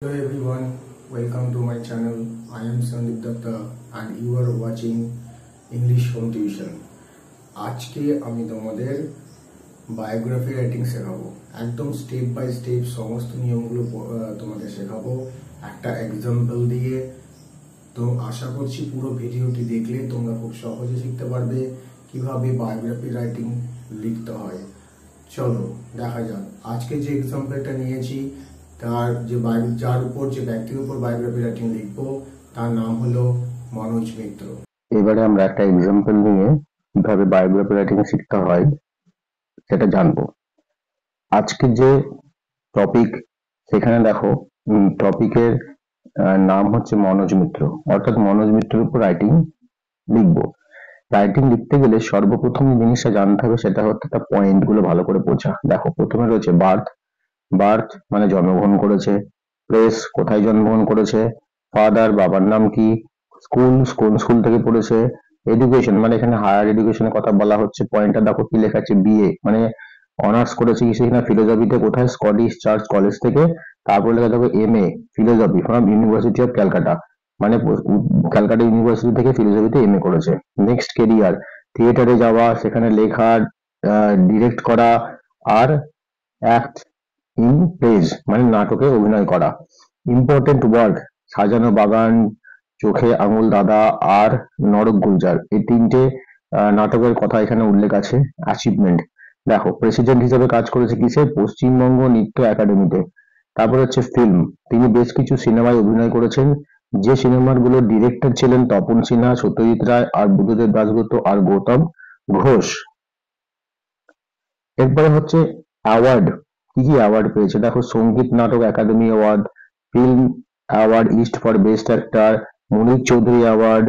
Hello everyone, welcome to my channel. I am Sandeep Datta and you are watching English Home Tuition. আজকে আমি তোমাদের biography writing শেখাবো। একদম step by step সমস্ত নিয়মগুলো তোমাদের শেখাবো একটা এক্সাম্পল দিয়ে। তো আশা করছি পুরো ভিডিওটি দেখলে তোমরা খুব সহজে শিখতে পারবে কিভাবে বায়োগ্রাফি রাইটিং লিখতে হয়। চলো দেখা যাক। আজকে যে এক্সাম্পলটা নিয়েছি তার যার উপর যে ব্যক্তির উপর বায়োগ্রাফি রাইটিং লিখবো তার নাম হলো মনোজ মিত্র। এবারে আমরা একটা এক্সাম্পল নিয়ে কিভাবে বায়োগ্রাফি রাইটিং শিখতে হয় সেটা জানবো। আজকে যে টপিক সেখানে দেখো টপিকের নাম হচ্ছে মনোজ মিত্র, অর্থাৎ মনোজ মিত্রের উপর রাইটিং লিখবো। রাইটিং লিখতে গেলে সর্বপ্রথম জিনিসটা জানতে হবে সেটা হচ্ছে তার পয়েন্ট গুলো ভালো করে বোঝা। দেখো প্রথমে রয়েছে বার্থ। বার্থ মানে জন্মগ্রহণ করেছে। প্লেস কোথায় জন্মগ্রহণ করেছে। ফাদার বাবার নাম কি। স্কুল কোন স্কুল থেকে পড়েছে। এডুকেশন মানে এখানে হায়ার এডুকেশনের কথা বলা হচ্ছে। পয়েন্টটা দেখো কি লেখা আছে, বিএ মানে অনার্স করেছে কিসে কিনা ফিলোসফিতে, কোথায় স্কটিশ চার্চ কলেজ থেকে। তারপর লেখা দেখো MA philosophy from university of Calcutta, মানে ক্যালকাটা ইউনিভার্সিটি থেকে ফিলোসফিতে এমএ করেছে। নেক্সট কেরিয়ার, থিয়েটারে যাওয়া, সেখানে লেখা, ডিরেক্ট করা আর অ্যাক্ট ইন প্লেজ মানে নাটকে অভিনয় করা। ইম্পর্টেন্ট ওয়ার্ক, সাজানো বাগান, চোখে আঙুল দাদা আর নরক গুলজার, এই তিনটে নাটকের কথা এখানে উল্লেখ আছে। অ্যাচিভমেন্ট, দেখো প্রেসিডেন্ট হিসেবে কাজ করেছে কিসে, পশ্চিমবঙ্গ নৃত্য একাডেমিতে। তারপর হচ্ছে ফিল্ম, তিনি বেশ কিছু সিনেমায় অভিনয় করেছেন। যে সিনেমাগুলোর ডিরেক্টর ছিলেন তপন সিনহা, সত্যজিৎ রায় আর বুদ্ধদেব দাশগুপ্ত আর গৌতম ঘোষ। এরপরে হচ্ছে অ্যাওয়ার্ড, কি কি অ্যাওয়ার্ড পেয়েছে দেখো, সঙ্গীত নাটক academy award, film award east for best actor, Monir Chowdhury award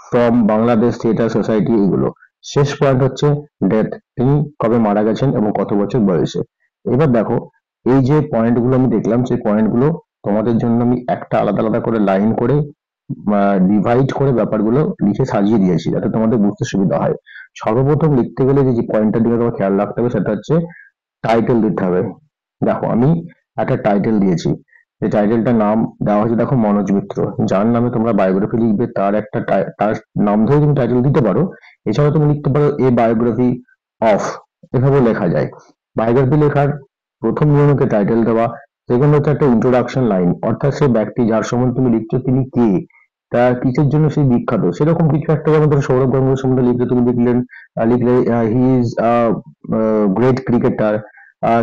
from Bangladesh theatre society, এগুলো। শেষ পয়েন্ট হচ্ছে ডেথ, তিনি কবে মারা গেছেন এবং কত বছর বয়সে। এবার দেখো এই যে পয়েন্টগুলো আমি দেখলাম সেই পয়েন্টগুলো তোমাদের জন্য আমি একটা আলাদা আলাদা করে লাইন করে ডিভাইড করে ব্যাপারগুলো লিখে সাজিয়ে দিয়েছি যাতে তোমাদের বুঝতে সুবিধা হয়। সর্বপ্রথম লিখতে গেলে যে পয়েন্টটার দিকে তোমার খেয়াল রাখতে হবে সেটা হচ্ছে টাইটেল দিতে হবে। দেখো আমি একটা টাইটেল দিয়েছি, যে টাইটেলটার নাম দেওয়া হয়েছে দেখো মনোজ মিত্র। যার নামে তোমরা বায়োগ্রাফি লিখবে তার একটা তার নাম ধরে তুমি টাইটেল দিতে পারো। এছাড়াও তুমি লিখতে পারো এ বায়োগ্রাফি অফ, এভাবে লেখা যায়। বায়োগ্রাফি লেখার প্রথম নিয়ম হচ্ছে টাইটেল দেওয়া। সেকেন্ড হচ্ছে একটা ইন্ট্রোডাকশন লাইন, অর্থাৎ সেই ব্যক্তি যার সম্বন্ধে তুমি লিখছো তিনি কে, তা কিসের জন্য সে বিখ্যাত সেরকম কিছু একটা। যেমন ধরো সৌরভ গাঙ্গুলির সম্বন্ধে লিখলে তুমি লিখলে হি ইজ গ্রেট ক্রিকেটার।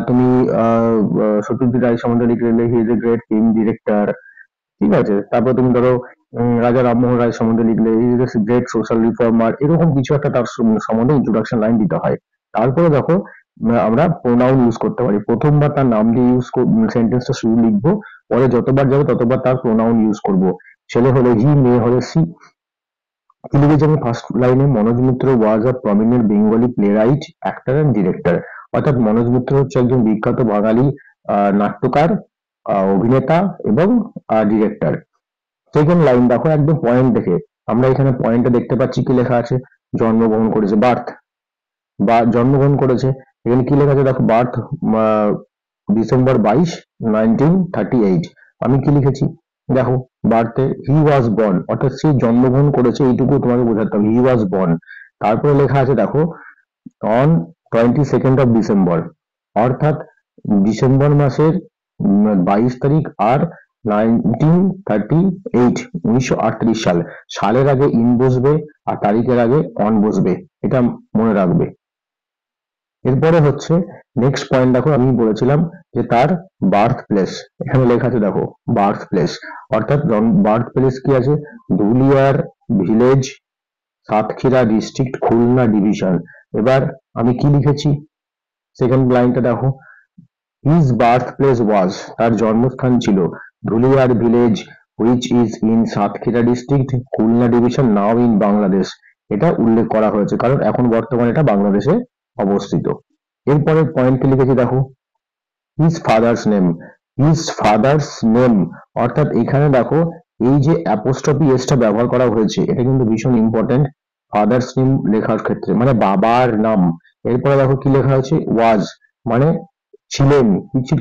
তুমি সত্যজিৎ রায় সম্বন্ধে লিখলে he is a great film director, ঠিক আছে। তারপর তুমি ধরো রাজা রামমোহন রায় সম্বন্ধে লিখলে he is a great social reformer, এরকম কিছু একটা তার সম্বন্ধে ইন্ট্রোডাকশন লাইন দিতে হয়। তারপরে দেখো আমরা প্রোনাউন ইউজ করতে পারি। প্রথমবার তার নাম দিয়ে সেন্টেন্সটা শুরু লিখবো, পরে যতবার যাবে ততবার তার প্রোনাউন ইউজ করব। ছেলে হলে হি, মেয়ে হলে সি। কি লিখেছি আমি ফার্স্ট লাইনে, Manoj Mitra was a prominent Bengali playwright actor and director, অর্থাৎ মনোজ মিত্র হচ্ছে একজন বিখ্যাত বাঙালি নাট্যকার, অভিনেতা এবং ডিরেক্টর। সেকেন্ড লাইন দেখো একদম পয়েন্ট দেখে, আমরা এখানে পয়েন্টটা দেখতে পাচ্ছি কি লেখা আছে, জন্মগ্রহণ করেছে বার্থ, বা জন্মগ্রহণ করেছে। এখানে কি লেখা আছে দেখো, বার্থ ডিসেম্বর 22, 1938। আমি কি লিখেছি দেখো, বার্থে হি ওয়াজ বর্ন, অর্থাৎ সে জন্মগ্রহণ করেছে এইটুকু তোমাকে বোঝাতে হবে, হি ওয়াজ বর্ন। তারপরে লেখা আছে দেখো অন 22nd of ডিসেম্বর, অর্থাৎ ডিসেম্বর মাসের 22 তারিখ আর 1938, 1938 সাল। সালের আগে ইন বসবে আর তারিখের আগে অন বসবে, এটা মনে রাখবে। এরপরে হচ্ছে নেক্সট পয়েন্ট দেখো, আমি বলেছিলাম যে তার বার্থ প্লেস, এখানে লেখা আছে দেখো বার্থ প্লেস, অর্থাৎ বার্থ প্লেস কি আছে, Dhuliar village, Satkhira district, Khulna division. এবার আমি কি লিখেছি, সেকেন্ড লাইনটা দেখো, হিজ বার্থ প্লেস ওয়াজ, তার জন্মস্থান ছিল Dhuliar village which is in Satkhira district, Khulna division, now in Bangladesh. এটা উল্লেখ করা হয়েছে কারণ এখন বর্তমানে এটা বাংলাদেশে অবস্থিত। এরপরের পয়েন্টে লিখেছি দেখো his father's name, his father's name, অর্থাৎ এখানে দেখো এই যে অ্যাপোস্ট্রফি এসটা ব্যবহার করা হয়েছে এটা কিন্তু ভীষণ ইম্পর্টেন্ট ফাদার্স নেম লেখার ক্ষেত্রে, মানে বাবার নাম। এরপরে দেখো কি লেখা হয়েছে ওয়াজ, মানে ছিলেন,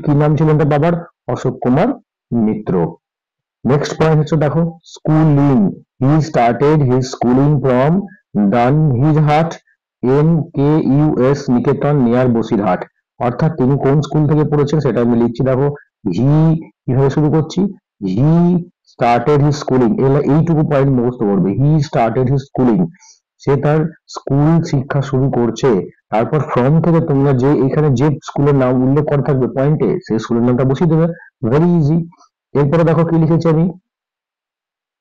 কি নাম ছিলেন তার বাবার, অশোক কুমার মিত্র। নেক্সট পয়েন্ট হচ্ছে দেখো schooling, he started his schooling from Dandirhat NKUS Niketan near Basirhat. অর্থাৎ তিনি কোন স্কুল থেকে পড়েছেন সেটা আমি লিখছি। দেখো হি কিভাবে শুরু করছি, হি স্টার্টেড হিজ স্কুলিং, এইটুকু পয়েন্ট মুখস্থ করবে। হি স্টার্টেড হিজ স্কুলিং, সে তার স্কুল শিক্ষা শুরু করছে। তারপর ফ্রম থেকে তোমরা যে এখানে যে স্কুলের নাম উল্লেখ করা থাকবে পয়েন্টে, সেই স্কুলের নামটা বসিয়ে দেবে, ভেরি ইজি। এরপরে দেখো কি লিখেছি আমি,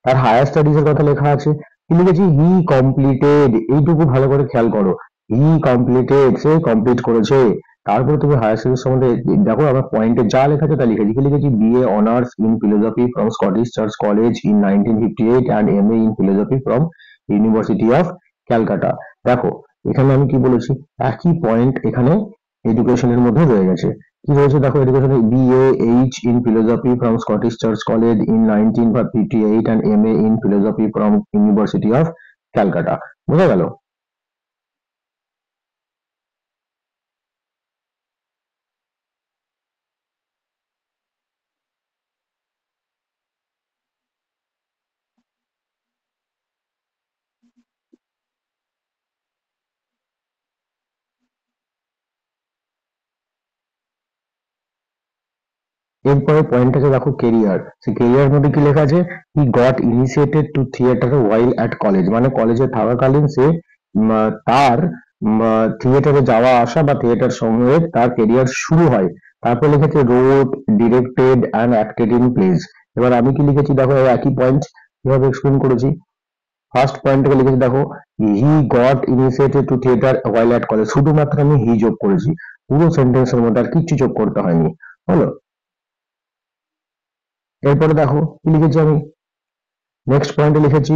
তার হায়ার স্টাডিজ এর কথা লেখা আছে, কি লিখেছি, হি কমপ্লিটেড, এইটুকু ভালো করে খেয়াল করো, হি কমপ্লিটেড, সে কমপ্লিট করেছে। তারপরে তুমি হায়ার স্টাডিজ সম্বন্ধে দেখো আমার পয়েন্টে যা লেখা আছে তা লিখেছি, কি লিখেছি, BA honours in philosophy from Scottish church college in 1958 and MA in philosophy from university of Calcutta. দেখো এখানে আমি কি বলেছি, একই পয়েন্ট এখানে এডুকেশনের মধ্যে রয়ে গেছে। কি রয়েছে দেখো এডুকেশনে, BAH in philosophy from Scottish Church College in 1958 and MA in philosophy from University of Calcutta। বোঝা গেল? এরপরে পয়েন্ট আছে দেখো কেরিয়ার, সেই কেরিয়ার মধ্যে কি লেখা আছে, he got initiated to theatre while at college, মানে কলেজে থাকাকালীন সে তার থিয়েটারে যাওয়া আসা বা থিয়েটার সঙ্গে তার কেরিয়ার শুরু হয়। তারপর লিখেছে road, directed and acted in place. এবার আমি কি লিখেছি দেখো, একই পয়েন্ট কিভাবে এক্সপ্লেন করেছি। ফার্স্ট পয়েন্ট থেকে লিখেছি দেখো, he got initiated to theatre while at college, শুধুমাত্র আমি হি যোগ করেছি, পুরো সেন্টেন্সের মধ্যে আর কিচ্ছু যোগ করতে হয়নি, হলো। এরপরে দেখো কি লিখেছি আমি, নেক্সট পয়েন্টে লিখেছি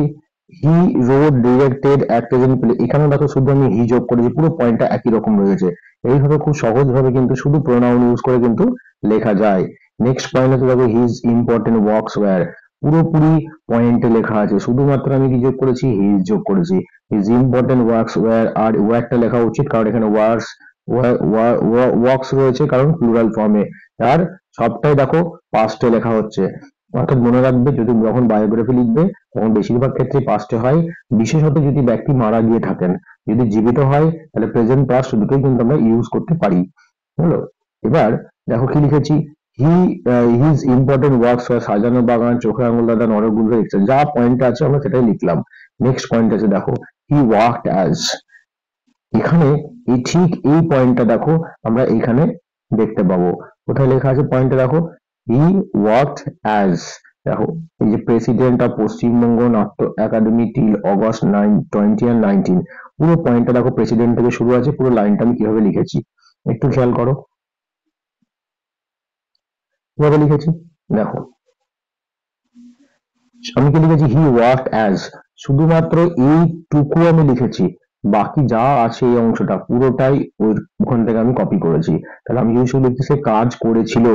he wrote, directed, acted in play. এখানে দেখো শুধু আমি হি যোগ করেছি, পুরো পয়েন্টটা একই রকম রয়েছে। এইভাবে খুব সহজ ভাবে কিন্তু শুধু প্রোনাউন ইউজ করে কিন্তু লেখা যায়। নেক্সট পয়েন্ট হচ্ছে দেখো হিজ ইম্পর্টেন্ট ওয়ার্কস ওয়্যার, পুরোপুরি পয়েন্টে লেখা আছে, শুধুমাত্র আমি কি যোগ করেছি, হিজ যোগ করেছি। হিজ ইম্পর্টেন্ট ওয়ার্কস ওয়্যার, আর ওয়্যারটা লেখা উচিত কারণ এখানে ওয়ার্কস ওয়ার্কস রয়েছে কারণ প্লুরাল ফর্মে, আর সবটাই দেখো পাস্টে লেখা হচ্ছে। অর্থাৎ মনে রাখবে যদি যখন বায়োগ্রাফি লিখবে তখন বেশিরভাগ ক্ষেত্রে পাস্টে হয়, বিশেষত যদি ব্যক্তি মারা গিয়ে থাকেন। যদি জীবিত হয় তাহলে প্রেজেন্ট পাস্ট দুটোই কিন্তু আমরা ইউজ করতে পারি, হলো। এবার দেখো কি লিখেছি, হি হিজ ইম্পর্টেন্ট ওয়ার্কস, সাজানো বাগান, চোখে আঙুল দাদা, নরগুলো, এক্সেট্রা, যা পয়েন্ট আছে আমরা সেটাই লিখলাম। নেক্সট পয়েন্ট আছে দেখো, হি ওয়ার্কড অ্যাজ, এখানে এই ঠিক এই পয়েন্টটা দেখো আমরা এখানে দেখতে পাবো। কোথায় লেখা আছে পয়েন্টে দেখো, হি ওয়ার্কড অ্যাজ, দেখো এই যে প্রেসিডেন্ট অফ পশ্চিমবঙ্গ নাট্য একাডেমি টিল অগস্ট 20 and 19, পুরো পয়েন্টটা দেখো প্রেসিডেন্ট থেকে শুরু আছে, পুরো লাইনটা আমি কিভাবে লিখেছি একটু খেয়াল করো, কিভাবে লিখেছি দেখো, আমি কি লিখেছি, হি ওয়ার্কড অ্যাজ, শুধুমাত্র এইটুকু আমি লিখেছি, বাকি যা আছে এই অংশটা পুরোটাই ওখান থেকে আমি কপি করেছি। তাহলে আমি যদি শুধু লিখছি সে কাজ করেছিল,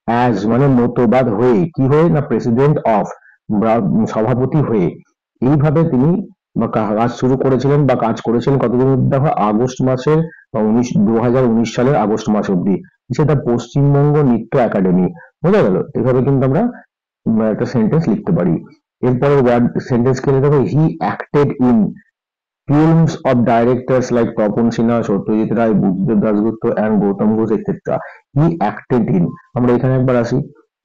অ্যাজ মানে মতবাদ হয়ে, কি হয়ে না, প্রেসিডেন্ট অফ, সভাপতি হয়ে, এইভাবে তিনি কাজ শুরু করেছিলেন বা কাজ করেছিলেন কতদিন অব্দি দেখো, আগস্ট মাসের 2019 সালের আগস্ট মাস অব্দি, সেটা পশ্চিমবঙ্গ নৃত্য একাডেমি। বোঝা গেল? এভাবে কিন্তু আমরা একটা সেন্টেন্স লিখতে পারি। এরপরে ওয়ার্ড সেন্টেন্স কে দেখো, he acted in films of directors like Tapan Sinha, Satyajit Ray, Buddhadeb Dasgupta and Gautam Ghosh etcetera. He acted in, আমরা এখানে একবার আসি,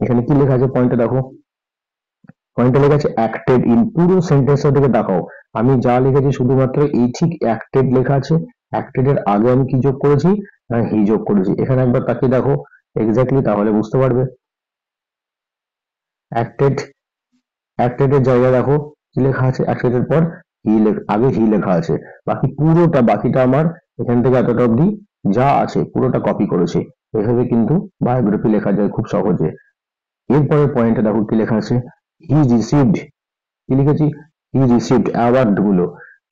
এখানে কি লেখা আছে পয়েন্টে দেখো, পয়েন্টে লেখা আছে অ্যাক্টেড ইন, পুরো সেন্টেন্সটা দিকে দেখাও, আমি যা লিখেছি শুধুমাত্র এই ঠিক অ্যাক্টেড লেখা আছে, অ্যাক্টেড এর আগে আমি কি যোগ করেছি না হি যোগ করেছি। এখানে একবার তাকিয়ে দেখো এক্স্যাক্টলি, তাহলে বুঝতে পারবে। অ্যাক্টেড, অ্যাক্টেড এর জায়গায় দেখো কি লেখা আছে, অ্যাক্টেড এর পর আগে হি লেখা আছে, বাকি পুরোটা বাকিটা আমার এখান থেকে এতটা অব্দি যা আছে পুরোটা কপি করেছে। এভাবে কিন্তু বায়োগ্রাফি লেখা যায় খুব সহজে। এরপরে পয়েন্টে দেখো কি লেখা আছে, হি রিসিভড, কি লিখেছি, হি রিসিভড অ্যাওয়ার্ড গুলো,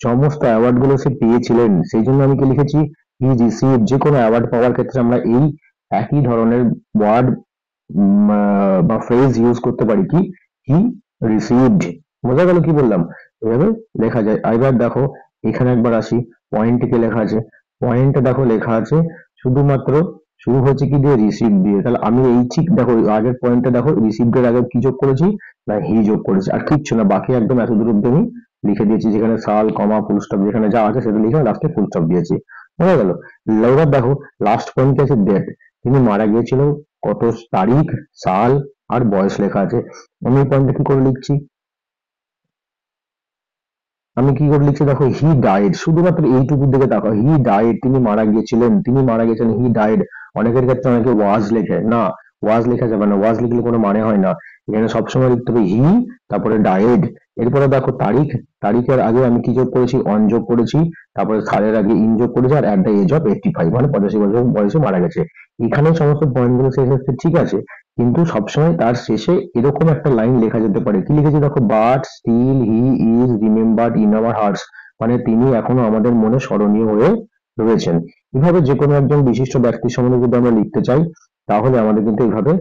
সমস্ত অ্যাওয়ার্ড গুলো সে পেয়েছিলেন, সেই জন্য আমি কি লিখেছি, হি রিসিভড। যে কোনো অ্যাওয়ার্ড পাওয়ার ক্ষেত্রে আমরা এই একই ধরনের ওয়ার্ড বা ফ্রেজ ইউজ করতে পারি, কি, হি রিসিভড। বোঝা গেল কি বললাম? এভাবে লেখা যায়। এবার দেখো এখানে একবার আসি, পয়েন্টে কি লেখা আছে, পয়েন্টে দেখো লেখা আছে শুধুমাত্র শুরু হচ্ছে কি দিয়ে, রিসিভ দিয়ে। তাহলে আমি এই ঠিক দেখো আগের পয়েন্টটা দেখো, রিসিভড এর আগে কি যোগ করেছি, না হি যোগ করেছি, আর কিচ্ছু না, বাকি একদম এত দূর অব্দি আমি লিখে দিয়েছি, যেখানে সাল কমা ফুল স্টপ যেখানে যা আছে সেটা লিখে লাস্টে ফুল স্টপ দিয়েছি, হয়ে গেল। এবার দেখো লাস্ট পয়েন্ট আছে ডেট, তিনি মারা গিয়েছিল কত তারিখ, সাল আর বয়স লেখা আছে। আমি এই পয়েন্টটা কি করে লিখছি, আমি কি করে লিখছি দেখো, হি ডায়েড, শুধুমাত্র এইটুকুর দিকে তাকাও, হি ডায়েড, তিনি মারা গিয়েছিলেন, তিনি মারা গেছেন, হি ডায়েড। অনেকের ক্ষেত্রে অনেকে ওয়াজ লেখে না, ওয়াজ লেখা যাবে না, ওয়াজ লিখলে কোনো মানে হয় না, এখানে সবসময় লিখতে হবে হি, তারপরে ডায়েড। এরপরে দেখো তারিখ, তারিখের আগে আমি কি যোগ করেছি, অন যোগ করেছি, তারপরে সালের আগে ইন যোগ করেছি, আর অ্যাট দ্য এজ অফ 85, মানে 85 বছর বয়সে মারা গেছে। এখানে সমস্ত পয়েন্টগুলো শেষ হচ্ছে, ঠিক আছে, কিন্তু সবসময় তার শেষে এরকম একটা লাইন লেখা যেতে পারে, কি লিখেছি দেখো, but still he is remembered in our hearts, মানে তিনি এখনো আমাদের মনে স্মরণীয় হয়ে রয়েছেন। এভাবে যে কোনো একজন বিশিষ্ট ব্যক্তির সম্বন্ধে যদি আমরা লিখতে চাই, তাহলে আমাদের কিন্তু এইভাবে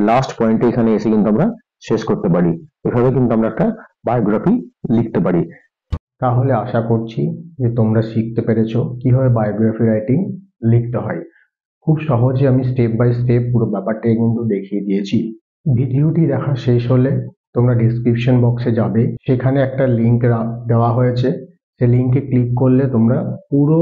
লাস্ট পয়েন্টে এখানে এসে কিন্তু আমরা শেষ করতে পারি। এভাবে কিন্তু আমরা একটা বায়োগ্রাফি লিখতে পারি। তাহলে আশা করছি যে তোমরা শিখতে পেরেছো কিভাবে বায়োগ্রাফি রাইটিং লিখতে হয়। খুব সহজে আমি স্টেপ বাই স্টেপ পুরো ব্যাপারটাকে কিন্তু দেখিয়ে দিয়েছি। ভিডিওটি দেখা শেষ হলে তোমরা ডিসক্রিপশন বক্সে যাবে, সেখানে একটা লিঙ্ক দেওয়া হয়েছে, সেই লিঙ্কে ক্লিক করলে তোমরা পুরো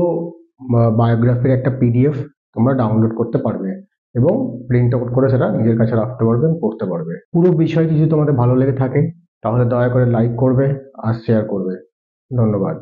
বায়োগ্রাফির একটা পিডিএফ তোমরা ডাউনলোড করতে পারবে এবং প্রিন্ট আউট করে সেটা নিজের কাছে রাখতে পারবে এবং পড়তে পারবে। পুরো বিষয়টি যদি তোমাদের ভালো লেগে থাকে তাহলে দয়া করে লাইক করবে আর শেয়ার করবে। ধন্যবাদ।